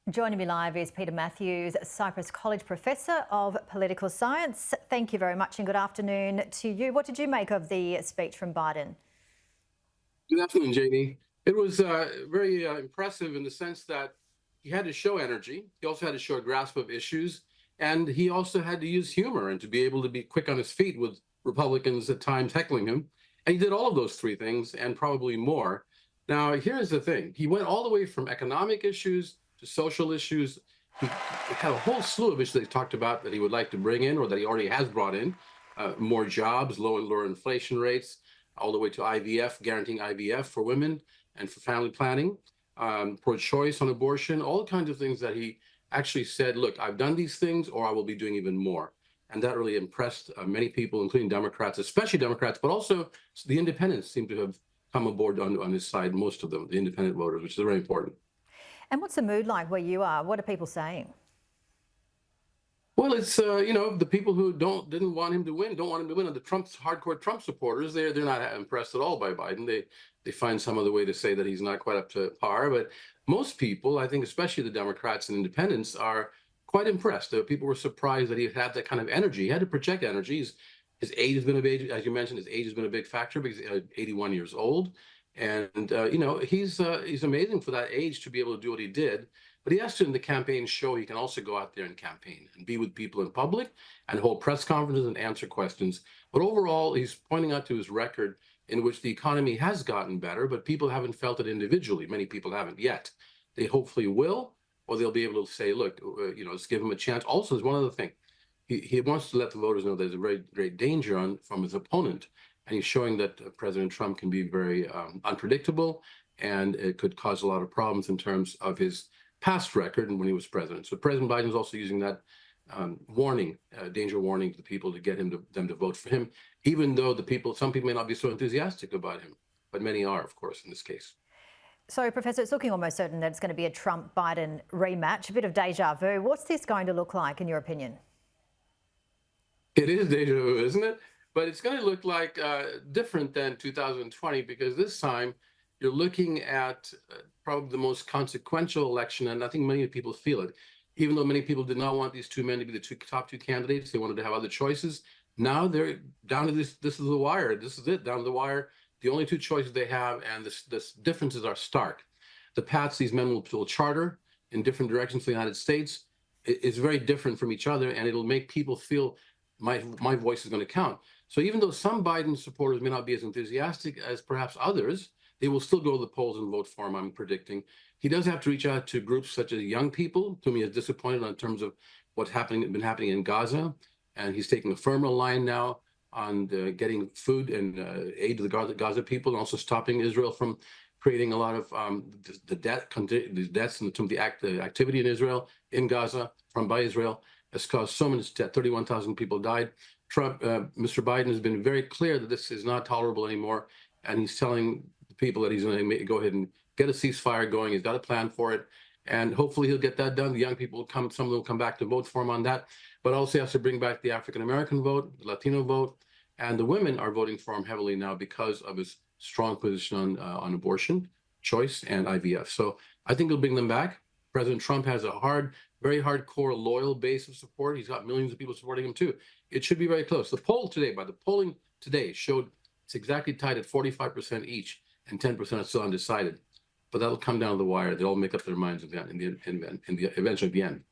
Joining me live is Peter Mathews, Cypress College Professor of Political Science. Thank you very much and good afternoon to you. What did you make of the speech from Biden? Good afternoon, Jamie. It was very impressive in the sense that he had to show energy. He also had to show a grasp of issues. And he also had to use humor and to be able to be quick on his feet with Republicans at times heckling him. And he did all of those three things and probably more. Now, here's the thing. He went all the way from economic issues to social issues. He had a whole slew of issues that he talked about that he would like to bring in or that he already has brought in. More jobs, lower inflation rates, all the way to IVF, guaranteeing IVF for women and for family planning, pro-choice on abortion, all kinds of things that he actually said, look, I've done these things or I will be doing even more. And that really impressed many people, including Democrats, especially Democrats, but also the independents seem to have come aboard on his side, most of them, the independent voters, which is very important. And what's the mood like where you are? What are people saying? Well, it's the people who didn't want him to win, don't want him to win, and the hardcore Trump supporters, they're not impressed at all by Biden. They find some other way to say that he's not quite up to par. But most people, I think, especially the Democrats and independents, are quite impressed. People were surprised that he had that kind of energy. He had to project energy. His age has been a big, as you mentioned, his age has been a big factor because he's 81 years old, and he's amazing for that age to be able to do what he did. But he has to, in the campaign, show he can also go out there and campaign and be with people in public and hold press conferences and answer questions. But overall, he's pointing out to his record in which the economy has gotten better, but people haven't felt it individually. Many people haven't yet. They hopefully will, or they'll be able to say, look, let's give him a chance. Also, there's one other thing. He wants to let the voters know there's a very great danger from his opponent. And he's showing that President Trump can be very unpredictable, and it could cause a lot of problems in terms of his past record and when he was president. So President Biden is also using that danger warning to the people to get them to vote for him, even though some people may not be so enthusiastic about him, but many are, of course, in this case. So, Professor, it's looking almost certain that it's going to be a Trump-Biden rematch, a bit of deja vu. What's this going to look like, in your opinion? It is deja vu, isn't it? But it's going to look like different than 2020 because this time you're looking at probably the most consequential election, and I think many people feel it. Even though many people did not want these two men to be the top two candidates, they wanted to have other choices. Now they're down to this. This is the wire. This is it, down to the wire. The only two choices they have, and this differences are stark. The paths these men will charter in different directions for the United States is very different from each other, and it'll make people feel my voice is going to count. So even though some Biden supporters may not be as enthusiastic as perhaps others, they will still go to the polls and vote for him, I'm predicting. He does have to reach out to groups such as young people, whom he is disappointed in terms of what's been happening in Gaza. And he's taking a firmer line now on getting food and aid to the Gaza people, and also stopping Israel from creating a lot of these deaths and the activity in Israel, in Gaza, by Israel, has caused so much death. 31,000 people died. Mr. Biden has been very clear that this is not tolerable anymore. And he's telling people that he's going to go ahead and get a ceasefire going. He's got a plan for it, and hopefully he'll get that done. The young people will come; some of them will come back to vote for him on that. But also he has to bring back the African American vote, the Latino vote, and the women are voting for him heavily now because of his strong position on abortion, choice, and IVF. So I think he'll bring them back. President Trump has a very hardcore, loyal base of support. He's got millions of people supporting him too. It should be very close. The polling today showed it's exactly tied at 45% each, and 10% are still undecided. But that'll come down to the wire. They'll all make up their minds eventually at the end.